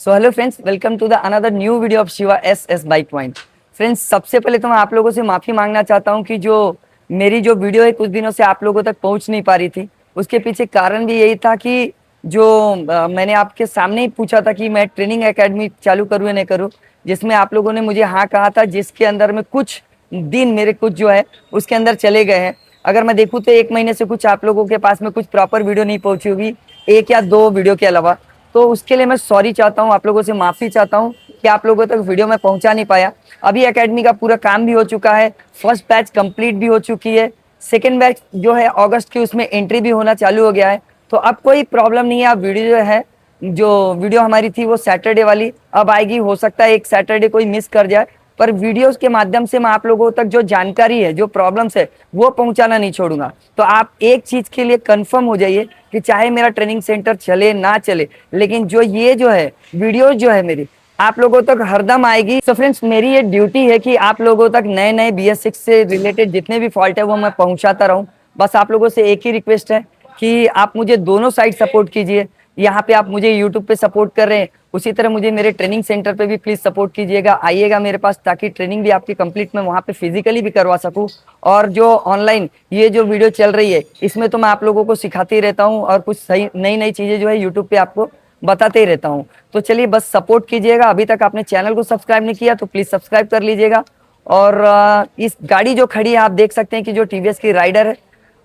So hello friends, welcome to the another new video of Shiva S bike point. Friends, सबसे पहले तो मैं आप लोगों से माफ़ी मांगना चाहता हूं कि जो मेरी जो वीडियो है कुछ दिनों से आप लोगों तक पहुंच नहीं पा रही थी। उसके पीछे कारण भी यही था कि जो मैंने आपके सामने ही पूछा था कि मैं ट्रेनिंग एकेडमी चालू करूँ या नहीं करूँ, जिसमें आप लोगों ने मुझे हाँ कहा था, जिसके अंदर में कुछ दिन मेरे कुछ जो है उसके अंदर चले गए हैं। अगर मैं देखूँ तो 1 महीने से कुछ आप लोगों के पास में कुछ प्रॉपर वीडियो नहीं पहुंची होगी, 1 या 2 वीडियो के अलावा। तो उसके लिए मैं सॉरी चाहता हूँ, आप लोगों से माफ़ी चाहता हूँ कि आप लोगों तक वीडियो में पहुंचा नहीं पाया। अभी एकेडमी का पूरा काम भी हो चुका है, फर्स्ट बैच कंप्लीट भी हो चुकी है, सेकेंड बैच जो है अगस्त की उसमें एंट्री भी होना चालू हो गया है। तो अब कोई प्रॉब्लम नहीं है। अब वीडियो जो है, जो वीडियो हमारी थी वो सैटरडे वाली अब आएगी। हो सकता है एक सैटरडे कोई मिस कर जाए, पर वीडियोस के माध्यम से मैं आप लोगों तक जो जानकारी है, जो प्रॉब्लम्स है, वो पहुंचाना नहीं छोड़ूंगा। तो आप एक चीज के लिए कंफर्म हो जाइए कि चाहे मेरा ट्रेनिंग सेंटर चले ना चले, लेकिन जो ये जो है वीडियो जो है मेरी आप लोगों तक हरदम आएगी। तो फ्रेंड्स, मेरी ये ड्यूटी है कि आप लोगों तक नए नए BS6 से रिलेटेड जितने भी फॉल्ट है वो मैं पहुंचाता रहूं। बस आप लोगों से एक ही रिक्वेस्ट है कि आप मुझे दोनों साइड सपोर्ट कीजिए। यहाँ पे आप मुझे यूट्यूब पे सपोर्ट कर रहे हैं, उसी तरह मुझे मेरे ट्रेनिंग सेंटर पे भी प्लीज सपोर्ट कीजिएगा। आइएगा मेरे पास, ताकि ट्रेनिंग भी आपकी कंप्लीट मैं वहाँ पे फिजिकली भी करवा सकूँ। और जो ऑनलाइन ये जो वीडियो चल रही है, इसमें तो मैं आप लोगों को सिखाते ही रहता हूँ और कुछ सही नई नई चीजें जो है यूट्यूब पे आपको बताते ही रहता हूँ। तो चलिए बस सपोर्ट कीजिएगा। अभी तक आपने चैनल को सब्सक्राइब नहीं किया तो प्लीज सब्सक्राइब कर लीजिएगा। और इस गाड़ी जो खड़ी है आप देख सकते हैं कि जो TVS की राइडर है।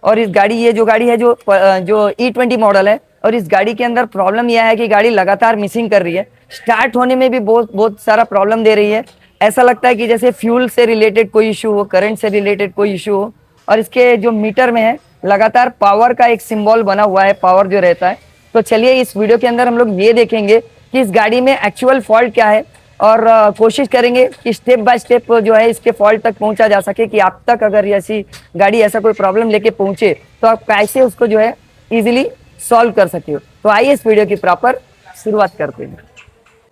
और इस गाड़ी ये जो गाड़ी है जो E20 मॉडल है। और इस गाड़ी के अंदर प्रॉब्लम यह है कि गाड़ी लगातार मिसिंग कर रही है, स्टार्ट होने में भी बहुत बहुत सारा प्रॉब्लम दे रही है। ऐसा लगता है कि जैसे फ्यूल से रिलेटेड कोई इशू हो, करंट से रिलेटेड कोई इशू हो। और इसके जो मीटर में है लगातार पावर का एक सिंबल बना हुआ है, पावर जो रहता है। तो चलिए इस वीडियो के अंदर हम लोग ये देखेंगे कि इस गाड़ी में एक्चुअल फॉल्ट क्या है। और कोशिश करेंगे कि स्टेप बाय स्टेप जो है इसके फॉल्ट तक पहुंचा जा सके, कि आप तक अगर ऐसी गाड़ी ऐसा कोई प्रॉब्लम लेके पहुंचे तो आप कैसे उसको जो है इजीली सॉल्व कर सकते हो। तो आइए इस वीडियो की प्रॉपर शुरुआत करते हैं।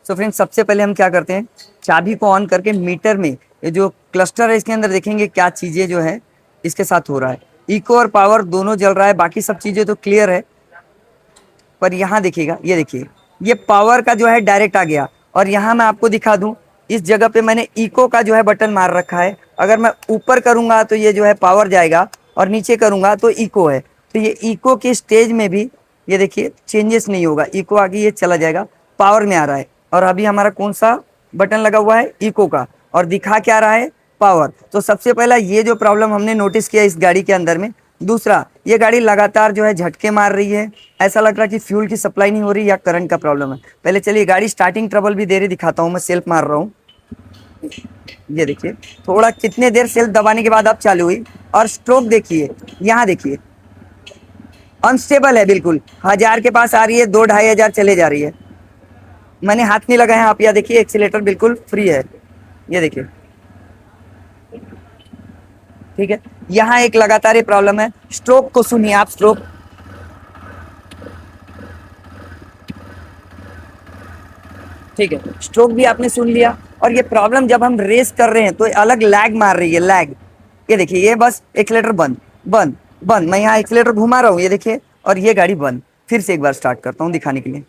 सो फ्रेंड्स, सबसे पहले हम क्या करते हैं, चाबी को ऑन करके मीटर में ये जो क्लस्टर है इसके अंदर देखेंगे क्या चीज़ें जो है इसके साथ हो रहा है। इको और पावर दोनों जल रहा है, बाकी सब चीज़ें तो क्लियर है। पर यहाँ देखिएगा, ये देखिए, ये पावर का जो है डायरेक्ट आ गया। और यहाँ मैं आपको दिखा दूं, इस जगह पे मैंने इको का जो है बटन मार रखा है। अगर मैं ऊपर करूंगा तो ये जो है पावर जाएगा, और नीचे करूंगा तो इको है। तो ये इको के स्टेज में भी ये देखिए चेंजेस नहीं होगा, इको आगे ये चला जाएगा, पावर में आ रहा है। और अभी हमारा कौन सा बटन लगा हुआ है, इको का, और दिखा क्या रहा है, पावर। तो सबसे पहला ये जो प्रॉब्लम हमने नोटिस किया इस गाड़ी के अंदर में। दूसरा, ये गाड़ी लगातार जो है झटके मार रही है, ऐसा लग रहा है कि फ्यूल की सप्लाई नहीं हो रही या करंट का प्रॉब्लम है। पहले चलिए गाड़ी स्टार्टिंग ट्रबल भी दे रही दिखाता हूँ, मैं सेल्फ मार रहा हूँ। ये देखिए थोड़ा कितने देर सेल्फ दबाने के बाद अब चालू हुई। और स्ट्रोक देखिए, यहाँ देखिए अनस्टेबल है बिल्कुल, 1000 के पास आ रही है, 2-2,500 चले जा रही है। मैंने हाथ नहीं लगाया, आप यहाँ देखिए एक्सीलेटर बिल्कुल फ्री है, ये देखिए, ठीक है। यहाँ एक लगातार ये प्रॉब्लम है। स्ट्रोक को सुनिए आप, स्ट्रोक, ठीक है, स्ट्रोक भी आपने सुन लिया। और ये प्रॉब्लम जब हम रेस कर रहे हैं तो अलग लैग मार रही है, लैग। ये देखिए, ये बस एक्सीलेटर बंद बंद बंद, मैं यहाँ एक्सीलेटर घुमा रहा हूँ, ये देखिए, और ये गाड़ी बंद। फिर से एक बार स्टार्ट करता हूँ दिखाने के लिए।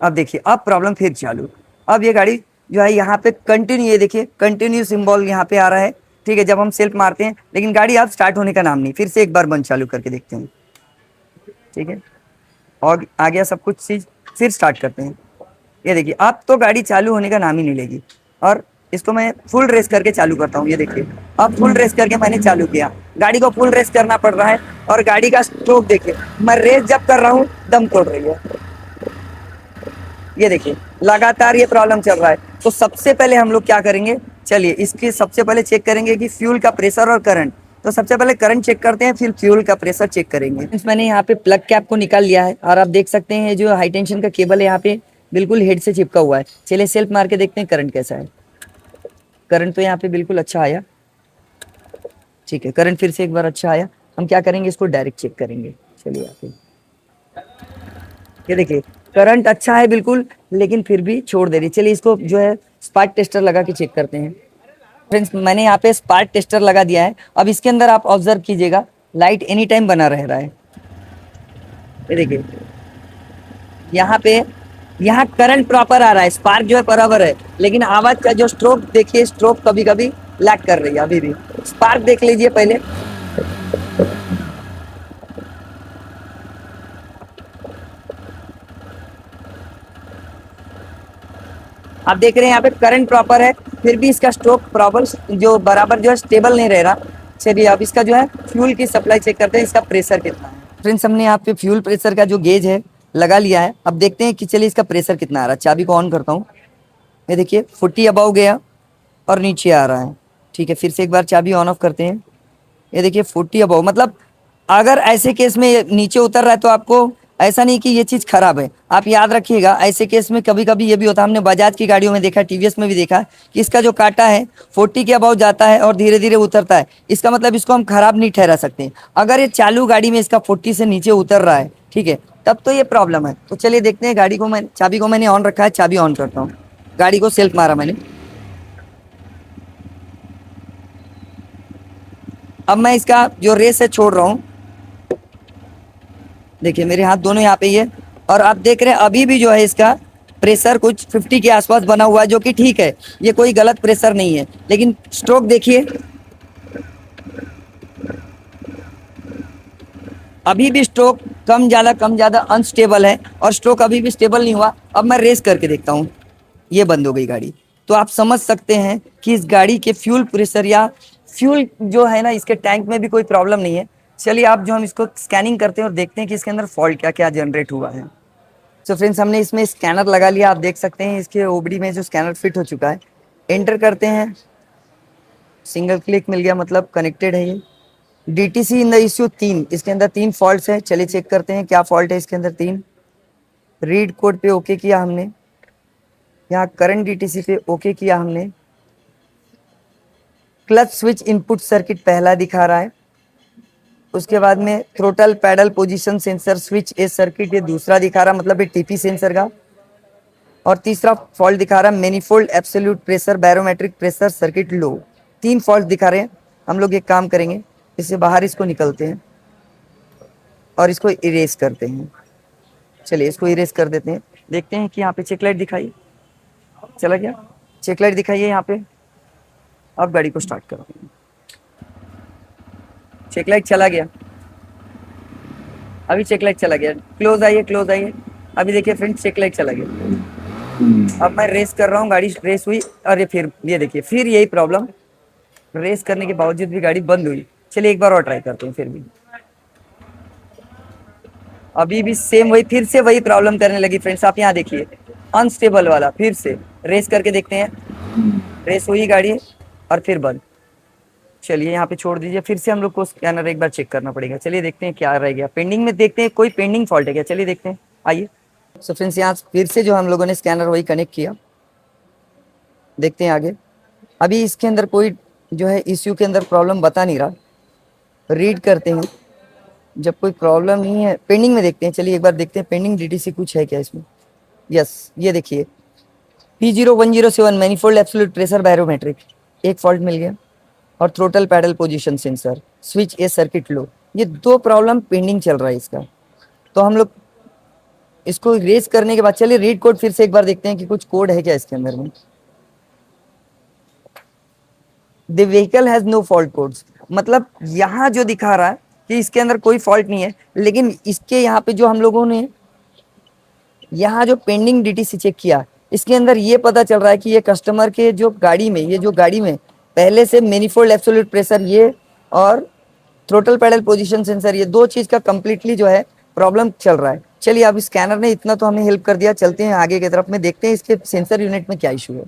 अब देखिए, अब प्रॉब्लम फिर चालू। अब ये गाड़ी जो है यहाँ पे कंटिन्यू, ये देखिए कंटिन्यू सिंबल यहाँ पे आ रहा है, ठीक है, जब हम सेल्फ मारते हैं। लेकिन गाड़ी अब स्टार्ट होने का नाम नहीं। फिर से एक बार बंद चालू करके देखते हैं, ठीक है, और आ गया सब कुछ चीज़। फिर स्टार्ट करते हैं, ये देखिए अब तो गाड़ी चालू होने का नाम ही नहीं लेगी। और इसको मैं फुल रेस करके चालू करता हूँ, ये देखिए, अब फुल रेस करके मैंने चालू किया। गाड़ी को फुल रेस करना पड़ रहा है। और गाड़ी का स्ट्रोक देखिए, मैं रेस जब कर रहा हूँ दम तोड़ रही है, ये देखिए लगातार ये प्रॉब्लम चल रहा है। तो सबसे पहले हम लोग क्या करेंगे, चलिए इसकी सबसे पहले चेक करेंगे कि फ्यूल का प्रेशर और करंट। तो सबसे पहले करंट चेक करते हैं, फिर फ्यूल का प्रेशर चेक करेंगे। मैंने यहाँ पे प्लग कैप को निकाल लिया है, और आप देख सकते हैं जो हाई टेंशन का केबल है यहाँ पे बिल्कुल हेड से चिपका हुआ है। चलिए सेल्फ मार के देखते हैं करंट कैसा है। करंट तो यहाँ पे बिल्कुल अच्छा आया, ठीक है, करंट फिर से एक बार अच्छा आया। हम क्या करेंगे, इसको डायरेक्ट चेक करेंगे। चलिए यहाँ पे ये देखिए करंट अच्छा है बिल्कुल, लेकिन फिर भी छोड़ दे रही। चलिए इसको जो है स्पार्क टेस्टर लगा के चेक करते हैं। फ्रेंड्स, मैंने यहाँ पे स्पार्क टेस्टर लगा दिया है। अब इसके अंदर आप ऑब्जर्व कीजिएगा, लाइट एनी टाइम बना रह रहा है, ये देखिए यहाँ पे यहाँ करंट प्रॉपर आ रहा है, स्पार्क जो है बराबर है, लेकिन आवाज का जो स्ट्रोक देखिए, स्ट्रोक कभी कभी लैग कर रही है। अभी भी स्पार्क देख लीजिए पहले, आप देख रहे हैं यहाँ पे करंट प्रॉपर है, फिर भी इसका स्ट्रोक प्रॉपर जो बराबर जो है स्टेबल नहीं रह रहा। चलिए अब इसका जो है फ्यूल की सप्लाई चेक करते हैं, इसका प्रेशर कितना है। फ्रेंड्स हमने यहाँ पे फ्यूल प्रेशर का जो गेज है लगा लिया है। अब देखते हैं कि चलिए इसका प्रेशर कितना आ रहा है। चाबी को ऑन करता हूँ, ये देखिए 40 अबाव गया और नीचे आ रहा है। ठीक है, फिर से एक बार चाबी ऑन ऑफ करते हैं, ये देखिए 40 अबाव, मतलब अगर ऐसे केस में ये नीचे उतर रहा है तो आपको ऐसा नहीं कि ये चीज़ खराब है। आप याद रखिएगा, ऐसे केस में कभी कभी ये भी होता है, हमने बजाज की गाड़ियों में देखा, टीवीएस में भी देखा कि इसका जो काटा है 40 के अबाव जाता है और धीरे धीरे उतरता है। इसका मतलब इसको हम खराब नहीं ठहरा सकते। अगर ये चालू गाड़ी में इसका 40 से नीचे उतर रहा है, ठीक है, तब तो ये प्रॉब्लम है। तो चलिए देखते हैं, गाड़ी को मैं चाबी को मैंने ऑन रखा है, चाबी ऑन करता हूँ, गाड़ी को सेल्फ मारा मैंने। अब मैं इसका जो रेस है छोड़ रहा हूँ, देखिए मेरे हाथ दोनों यहाँ पे ही है, और आप देख रहे हैं अभी भी जो है इसका प्रेशर कुछ 50 के आसपास बना हुआ है, जो कि ठीक है, ये कोई गलत प्रेशर नहीं है। लेकिन स्ट्रोक देखिए, अभी भी स्ट्रोक कम ज़्यादा अनस्टेबल है, और स्ट्रोक अभी भी स्टेबल नहीं हुआ। अब मैं रेस करके देखता हूँ, ये बंद हो गई गाड़ी। तो आप समझ सकते हैं कि इस गाड़ी के फ्यूल प्रेशर या फ्यूल जो है ना, इसके टैंक में भी कोई प्रॉब्लम नहीं है। चलिए आप जो हम इसको स्कैनिंग करते हैं और देखते हैं कि इसके अंदर फॉल्ट क्या क्या जनरेट हुआ है। तो फ्रेंड्स हमने इसमें स्कैनर लगा लिया, आप देख सकते हैं इसके ओबडी में जो स्कैनर फिट हो चुका है। एंटर करते हैं, सिंगल क्लिक मिल गया, मतलब कनेक्टेड है ये। डीटीसी इन द इश्यू 3, इसके अंदर 3 फॉल्ट्स है। चलिए चेक करते हैं क्या फॉल्ट है इसके अंदर। 3 रीड कोड पे ओके किया हमने, यहाँ करंट डीटीसी पे ओके किया हमने। क्लच स्विच इनपुट सर्किट पहला दिखा रहा है, उसके बाद में throttle pedal position sensor switch A circuit ये दूसरा दिखा रहा, मतलब ये टीपी सेंसर का। और तीसरा फॉल्ट दिखा रहा है manifold absolute pressure barometric pressure circuit low. 3 fault दिखा रहे हैं। हम लोग एक काम करेंगे, इससे बाहर इसको निकलते हैं और इसको इरेज करते हैं। चलिए इसको इरेज कर देते हैं, देखते हैं कि यहाँ पे चेक लाइट दिखाई, चला गया चेक लाइट दिखाइए यहाँ पे। अब गाड़ी को स्टार्ट करो, चेक लाइट चला गया, अभी चेक लाइट चला गया। क्लोज आइए, क्लोज आइए। अभी देखिए फ्रेंड्स, चेक लाइट चला गया। अब मैं रेस कर रहा हूँ, गाड़ी रेस हुई, और ये फिर ये देखिए फिर यही प्रॉब्लम, रेस करने के बावजूद भी गाड़ी बंद हुई। चलिए एक बार और ट्राई करते हैं, फिर भी अभी भी सेम वही, फिर से वही प्रॉब्लम करने लगी फ्रेंड्स। आप यहाँ देखिए अनस्टेबल वाला, फिर से रेस करके देखते हैं, रेस हुई गाड़ी और फिर बंद। चलिए यहाँ पे छोड़ दीजिए, फिर से हम लोग को स्कैनर एक बार चेक करना पड़ेगा। चलिए देखते हैं क्या रह गया पेंडिंग में, देखते हैं कोई पेंडिंग फॉल्ट है क्या, चलिए देखते हैं, आइए। सो फ्रेंड्स यहाँ फिर से जो हम लोगों ने स्कैनर वही कनेक्ट किया, देखते हैं आगे। अभी इसके अंदर कोई जो है इश्यू के अंदर प्रॉब्लम बता नहीं रहा, रीड करते हैं, जब कोई प्रॉब्लम नहीं है पेंडिंग में देखते हैं। चलिए एक बार देखते हैं पेंडिंग डीटीसी कुछ है क्या इसमें। यस, ये देखिए P0107 manifold absolute pressure barometric, एक फॉल्ट मिल गया, और throttle pedal position sensor switch A circuit low, ये 2 प्रॉब्लम पेंडिंग चल रहा है इसका। तो हम लोग इसको रेस करने के बाद चलिए रीड कोड फिर से एक बार देखते हैं कि कुछ कोड है क्या इसके अंदर में। The vehicle has no fault codes, मतलब यहाँ जो दिखा रहा है कि इसके अंदर कोई फॉल्ट नहीं है, लेकिन इसके यहाँ पे जो हम लोगों ने यहाँ जो पेंडिंग डीटीसी चेक किया, इसके अंदर ये पता चल रहा है कि ये कस्टमर के जो गाड़ी में, ये जो गाड़ी में पहले से मैनिफोल्ड एब्सोल्यूट प्रेशर ये और थ्रोटल पैडल पोजीशन सेंसर, ये 2 चीज का कंप्लीटली जो है प्रॉब्लम चल रहा है। चलिए अब स्कैनर ने इतना तो हमें हेल्प कर दिया, चलते हैं आगे की तरफ में, देखते हैं इसके सेंसर यूनिट में क्या इशू है।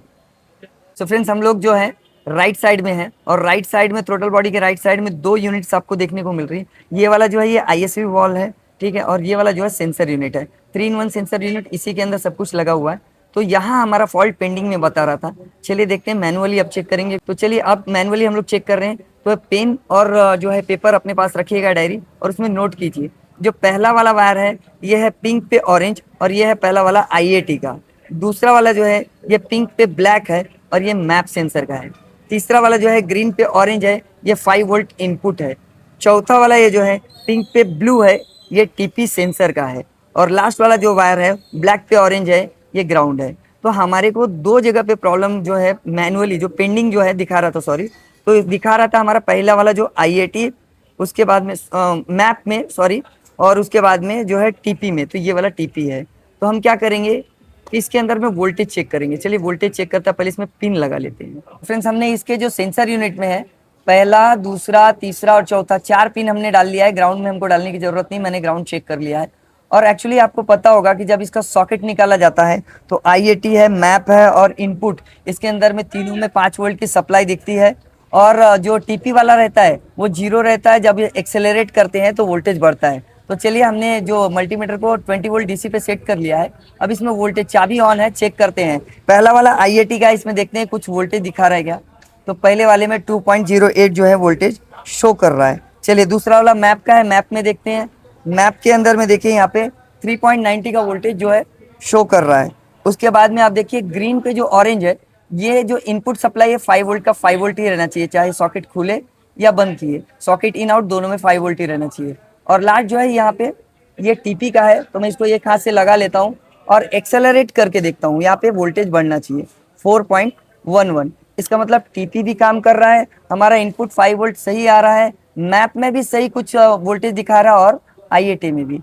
सो फ्रेंड्स हम लोग जो है राइट साइड में है, और राइट साइड में थ्रोटल बॉडी के राइट साइड में 2 यूनिट्स आपको देखने को मिल रही है। ये वाला जो है ये ISV वॉल है, ठीक है, और ये वाला जो है सेंसर यूनिट है, 3-in-1 सेंसर यूनिट, इसी के अंदर सब कुछ लगा हुआ है। तो यहाँ हमारा फॉल्ट पेंडिंग में बता रहा था। चलिए देखते हैं मैनुअली अब चेक करेंगे। तो चलिए अब मैनुअली हम लोग चेक कर रहे हैं, तो पेन और जो है पेपर अपने पास रखिएगा, डायरी, और उसमें नोट कीजिए। जो पहला वाला वायर है ये है पिंक पे ऑरेंज, और ये है पहला वाला IAT का। दूसरा वाला जो है ये पिंक पे ब्लैक है, और ये मैप सेंसर का है। तीसरा वाला जो है ग्रीन पे ऑरेंज है, ये 5 वोल्ट इनपुट है। चौथा वाला ये जो है पिंक पे ब्लू है, ये टीपी सेंसर का है। और लास्ट वाला जो वायर है ब्लैक पे ऑरेंज है, ये ग्राउंड है। तो हमारे को दो जगह पे प्रॉब्लम जो है मैनुअली जो पेंडिंग जो है दिखा रहा था, सॉरी, तो दिखा रहा था हमारा पहला वाला जो आईएटी, उसके बाद में मैप में, सॉरी, और उसके बाद में जो है टीपी में। तो ये वाला टीपी है। तो हम क्या करेंगे, इसके अंदर में वोल्टेज चेक करेंगे। चलिए वोल्टेज चेक करता है, पहले इसमें पिन लगा लेते हैं। फ्रेंड्स हमने इसके जो सेंसर यूनिट में है, पहला, दूसरा, तीसरा और चौथा, 4 पिन हमने डाल लिया है। ग्राउंड में हमको डालने की जरूरत नहीं, मैंने ग्राउंड चेक कर लिया है। और एक्चुअली आपको पता होगा कि जब इसका सॉकेट निकाला जाता है तो आईएटी है, मैप है और इनपुट, इसके अंदर में तीनों में 5 वोल्ट की सप्लाई दिखती है। और जो टीपी वाला रहता है वो 0 रहता है, जब ये एक्सेलरेट करते हैं तो वोल्टेज बढ़ता है। तो चलिए हमने जो मल्टीमीटर को 20 वोल्ट डीसी पे सेट कर लिया है। अब इसमें वोल्टेज चाबी ऑन है, चेक करते हैं। पहला वाला आईएटी का, इसमें देखते हैं कुछ वोल्टेज दिखा रहा है क्या। तो पहले वाले में 2.08 जो है वोल्टेज शो कर रहा है। चलिए दूसरा वाला मैप का है, मैप में देखते हैं। मैप के अंदर में देखिए यहाँ पे 3.90 का वोल्टेज जो है शो कर रहा है। उसके बाद में आप देखिए ग्रीन पे जो ऑरेंज है, ये जो इनपुट सप्लाई है 5 वोल्ट का, 5 वोल्ट ही रहना चाहिए, चाहे सॉकेट खुले या बंद किए, सॉकेट इन आउट दोनों में 5 वोल्ट ही रहना चाहिए। और लास्ट जो है यहाँ पे ये टीपी का है, तो मैं इसको एक हाथ से लगा लेता हूँ और एक्सेलरेट करके देखता हूँ। यहाँ पे वोल्टेज बढ़ना चाहिए 4.11। इसका मतलब टीपी भी काम कर रहा है, हमारा इनपुट 5 वोल्ट सही आ रहा है, मैप में भी सही कुछ वोल्टेज दिखा रहा है और आईएटी में भी।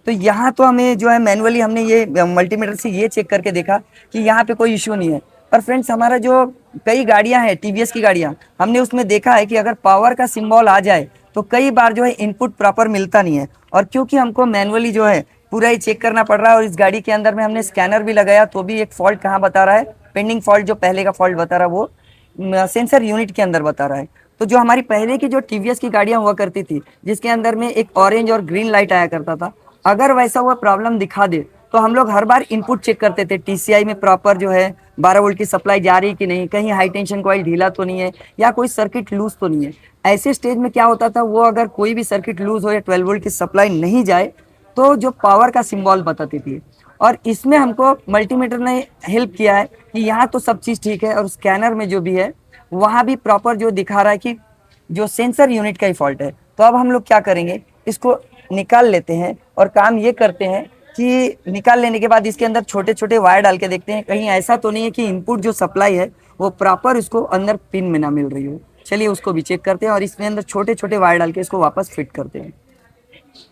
तो यहाँ तो हमें जो है मैनुअली हमने ये मल्टीमीटर से ये चेक करके देखा कि यहाँ पे कोई इश्यू नहीं है। पर फ्रेंड्स हमारा जो कई गाड़ियाँ हैं, टीवीएस की गाड़ियाँ, हमने उसमें देखा है कि अगर पावर का सिंबल आ जाए तो कई बार जो है इनपुट प्रॉपर मिलता नहीं है। और क्योंकि हमको मैनुअली जो है पूरा ही चेक करना पड़ रहा है, और इस गाड़ी के अंदर में हमने स्कैनर भी लगाया तो भी एक फॉल्ट कहाँ बता रहा है, पेंडिंग फॉल्ट जो पहले का फॉल्ट बता रहा है वो सेंसर यूनिट के अंदर बता रहा है। तो जो हमारी पहले की जो टीवीएस की गाड़ियां हुआ करती थी, जिसके अंदर में एक ऑरेंज और ग्रीन लाइट आया करता था, अगर वैसा हुआ प्रॉब्लम दिखा दे तो हम लोग हर बार इनपुट चेक करते थे, टीसीआई में प्रॉपर जो है 12 वोल्ट की सप्लाई जा रही कि नहीं, कहीं हाई टेंशन कॉइल ढीला तो नहीं है, या कोई सर्किट लूज तो नहीं है। ऐसे स्टेज में क्या होता था, वो अगर कोई भी सर्किट लूज हो या 12 वोल्ट की सप्लाई नहीं जाए तो जो पावर का सिंबल बताती थी। और इसमें हमको मल्टीमीटर ने हेल्प किया है कि यहाँ तो सब चीज़ ठीक है, और स्कैनर में जो भी है वहाँ भी प्रॉपर जो दिखा रहा है कि जो सेंसर यूनिट का ही फॉल्ट है। तो अब हम लोग क्या करेंगे, इसको निकाल लेते हैं और काम ये करते हैं कि निकाल लेने के बाद इसके अंदर छोटे छोटे वायर डाल के देखते हैं कहीं ऐसा तो नहीं है कि इनपुट जो सप्लाई है वो प्रॉपर इसको अंदर पिन में ना मिल रही हो। चलिए उसको भी चेक करते हैं और इसमें अंदर छोटे छोटे वायर डाल के इसको वापस फिट करते हैं।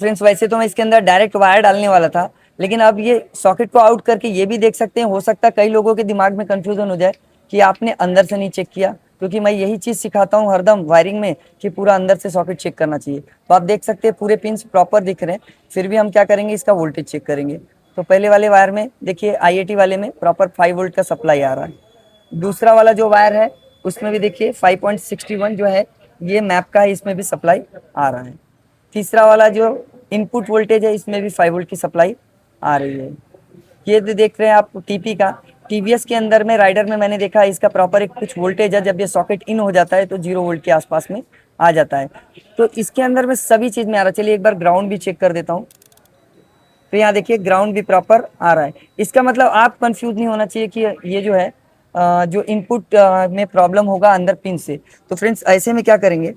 फ्रेंड्स वैसे तो मैं इसके अंदर डायरेक्ट वायर डालने वाला था, लेकिन अब ये सॉकेट को आउट करके ये भी देख सकते हैं, हो सकता है कई लोगों के दिमाग में कंफ्यूजन हो जाए कि आपने अंदर से नहीं चेक किया, क्योंकि मैं यही चीज़ सिखाता हूँ हरदम वायरिंग में कि पूरा अंदर से सॉकेट चेक करना चाहिए। तो आप देख सकते हैं पूरे पिन्स प्रॉपर दिख रहे हैं, फिर भी हम क्या करेंगे, इसका वोल्टेज चेक करेंगे। तो पहले वाले वायर में देखिए आईएटी वाले में प्रॉपर 5 वोल्ट का सप्लाई आ रहा है। दूसरा वाला जो वायर है उसमें भी देखिए 5.61 जो है ये मैप का है, इसमें भी सप्लाई आ रहा है। तीसरा वाला जो इनपुट वोल्टेज है इसमें भी 5 वोल्ट की सप्लाई आ रही है। ये देख रहे हैं आप टीपी का, टीवीएस के अंदर में राइडर में मैंने देखा इसका प्रॉपर एक कुछ वोल्टेज है, जब ये सॉकेट इन हो जाता है तो 0 वोल्ट के आसपास में आ जाता है। तो इसके अंदर में सभी चीज़ में आ रहा है। चलिए एक बार ग्राउंड भी चेक कर देता हूँ। तो यहाँ देखिए ग्राउंड भी प्रॉपर आ रहा है। इसका मतलब आप कंफ्यूज नहीं होना चाहिए कि ये जो है जो इनपुट में प्रॉब्लम होगा अंदर पिन से। तो फ्रेंड्स ऐसे में क्या करेंगे,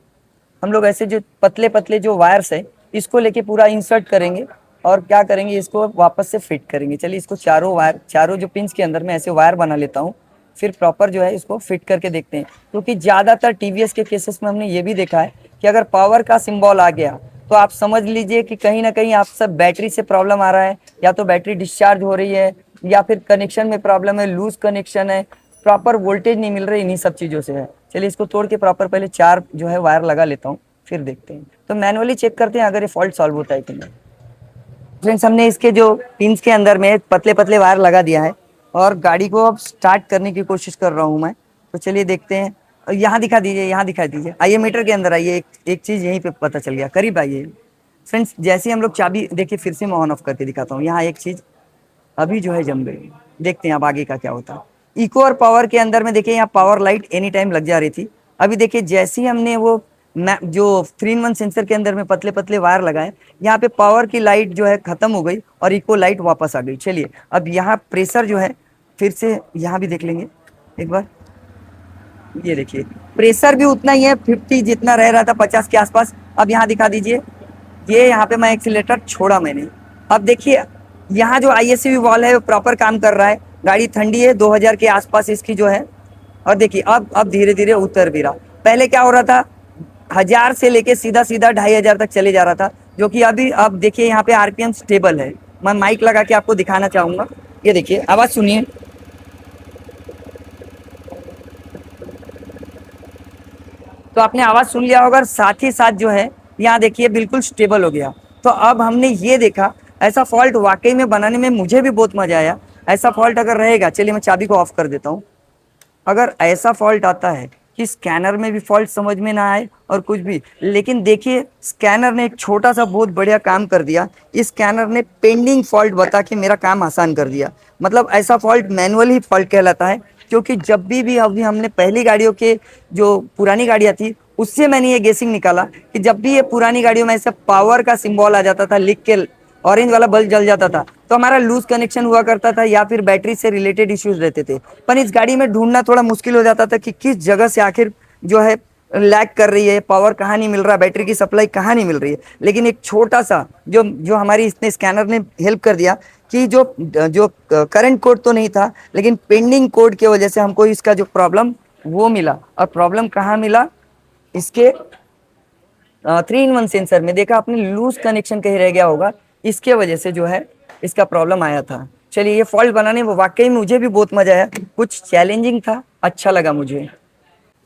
हम लोग ऐसे जो पतले पतले जो वायर्स है इसको लेके पूरा इंसर्ट करेंगे और क्या करेंगे, इसको वापस से फिट करेंगे। चलिए इसको चारों वायर, चारों जो पिंस के अंदर में ऐसे वायर बना लेता हूँ, फिर प्रॉपर जो है इसको फिट करके देखते हैं। क्योंकि ज़्यादातर टीवीएस के केसेस में हमने ये भी देखा है कि अगर पावर का सिंबल आ गया तो आप समझ लीजिए कि कहीं ना कहीं आप सब बैटरी से प्रॉब्लम आ रहा है, या तो बैटरी डिस्चार्ज हो रही है, या फिर कनेक्शन में प्रॉब्लम है, लूज कनेक्शन है, प्रॉपर वोल्टेज नहीं मिल रही, इन्हीं सब चीज़ों से है। चलिए इसको तोड़ के प्रॉपर पहले 4 जो है वायर लगा लेता हूँ, फिर देखते हैं। तो मैनुअली चेक करते हैं अगर ये फॉल्ट सॉल्व होता है कि नहीं। फ्रेंड्स हमने इसके जो पिंस के अंदर में पतले पतले वायर लगा दिया है और गाड़ी को अब स्टार्ट करने की कोशिश कर रहा हूँ मैं। तो चलिए देखते हैं। और यहाँ दिखा दीजिए, यहाँ दिखा दीजिए, आइए मीटर के अंदर आइए। एक चीज़ यहीं पे पता चल गया, करीब आइए। फ्रेंड्स जैसे ही हम लोग चाबी देखिए, फिर से मैं ऑन ऑफ करके दिखाता हूँ। यहाँ एक चीज़ अभी जो है जम गई, देखते हैं अब आगे का क्या होता है। इको और पावर के अंदर में देखिए यहाँ पावर लाइट एनी टाइम लग जा रही थी। अभी देखिए जैसे ही हमने वो जो 3-in-1 सेंसर के अंदर में पतले पतले वायर लगाए, यहाँ पे पावर की लाइट जो है खत्म हो गई और इको लाइट वापस आ गई। चलिए अब यहाँ प्रेशर जो है फिर से यहाँ भी देख लेंगे एक बार। ये देखिए प्रेशर भी उतना ही है, 50 जितना रह रहा था, 50 के आसपास। अब यहाँ दिखा दीजिए, ये यहाँ पे मैं एक्सीलेटर छोड़ा मैंने, अब देखिए यहाँ जो ISCV वॉल है वो प्रॉपर काम कर रहा है, गाड़ी ठंडी है, 2000 के आसपास इसकी जो है। और देखिए अब धीरे धीरे उतर भी रहा। पहले क्या हो रहा था, 1000 से लेके सीधा सीधा 2500 तक चले जा रहा था, जो कि अभी अब देखिए यहाँ पे RPM स्टेबल है। मैं माइक लगा के आपको दिखाना चाहूंगा, ये देखिए आवाज सुनिए। तो आपने आवाज सुन लिया होगा, साथ ही साथ जो है यहाँ देखिए बिल्कुल स्टेबल हो गया। तो अब हमने ये देखा, ऐसा फॉल्ट वाकई में बनाने में मुझे भी बहुत मजा आया। ऐसा फॉल्ट अगर रहेगा, चलिए मैं चाबी को ऑफ कर देता हूँ। अगर ऐसा फॉल्ट आता है कि स्कैनर में भी फॉल्ट समझ में ना आए और कुछ भी, लेकिन देखिए स्कैनर ने एक छोटा सा बहुत बढ़िया काम कर दिया। इस स्कैनर ने पेंडिंग फॉल्ट बता के मेरा काम आसान कर दिया। मतलब ऐसा फॉल्ट मैनुअली फॉल्ट कहलाता है, क्योंकि जब भी अभी हमने पहली गाड़ियों के जो पुरानी गाड़ियां थी उससे मैंने ये गेसिंग निकाला कि जब भी ये पुरानी गाड़ियों में ऐसे पावर का सिंबल आ जाता था लिख के, ऑरेंज वाला बल्ब जल जाता था, तो हमारा लूज कनेक्शन हुआ करता था या फिर बैटरी से रिलेटेड इश्यूज रहते थे। पर इस गाड़ी में ढूंढना थोड़ा मुश्किल हो जाता था कि किस जगह से आखिर जो है लैग कर रही है, पावर कहाँ नहीं मिल रहा, बैटरी की सप्लाई कहाँ नहीं मिल रही है। लेकिन एक छोटा सा जो जो हमारी इसने स्कैनर ने हेल्प कर दिया कि जो जो करंट कोड तो नहीं था, लेकिन पेंडिंग कोड की वजह से हमको इसका जो प्रॉब्लम वो मिला। और प्रॉब्लम कहाँ मिला, इसके 3-in-1 सेंसर में। देखा आपने, लूज कनेक्शन कहीं रह गया होगा, इसके वजह से जो है इसका प्रॉब्लम आया था। चलिए, ये फॉल्ट बनाने में वाकई मुझे भी बहुत मजा आया, कुछ चैलेंजिंग था, अच्छा लगा मुझे।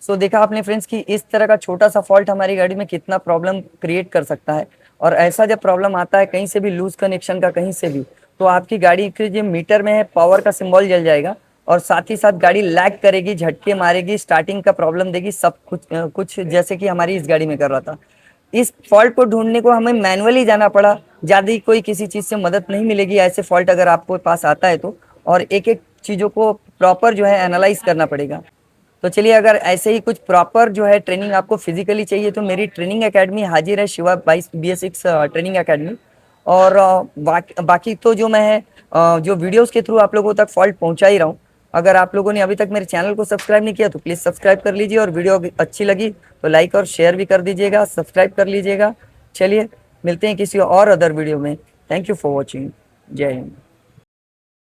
सो देखा आपने फ्रेंड्स कि इस तरह का छोटा सा फॉल्ट हमारी गाड़ी में कितना प्रॉब्लम क्रिएट कर सकता है। और ऐसा जब प्रॉब्लम आता है कहीं से भी, लूज कनेक्शन का कहीं से भी, तो आपकी गाड़ी के जो मीटर में है पावर का सिंबल जल जाएगा, और साथ ही साथ गाड़ी लैग करेगी, झटके मारेगी, स्टार्टिंग का प्रॉब्लम देगी, सब कुछ जैसे कि हमारी इस गाड़ी में कर रहा था। इस फॉल्ट को ढूंढने को हमें मैनुअली जाना पड़ा, ज्यादा कोई किसी चीज से मदद नहीं मिलेगी ऐसे फॉल्ट अगर आपको पास आता है तो। और एक एक चीजों को प्रॉपर जो है एनालाइज करना पड़ेगा। तो चलिए, अगर ऐसे ही कुछ प्रॉपर जो है ट्रेनिंग आपको फिजिकली चाहिए तो मेरी ट्रेनिंग एकेडमी हाजिर है, शिवा बाइस BS6 ट्रेनिंग एकेडमी। और बाकी तो जो मैं है जो वीडियोस के थ्रू आप लोगों तक फॉल्ट पहुंचा ही रहा हूँ। अगर आप लोगों ने अभी तक मेरे चैनल को सब्सक्राइब नहीं किया तो प्लीज़ सब्सक्राइब कर लीजिए, और वीडियो अच्छी लगी तो लाइक और शेयर भी कर दीजिएगा, सब्सक्राइब कर लीजिएगा। चलिए, मिलते हैं किसी और अदर वीडियो में। Thank you for watching. जय हिंद।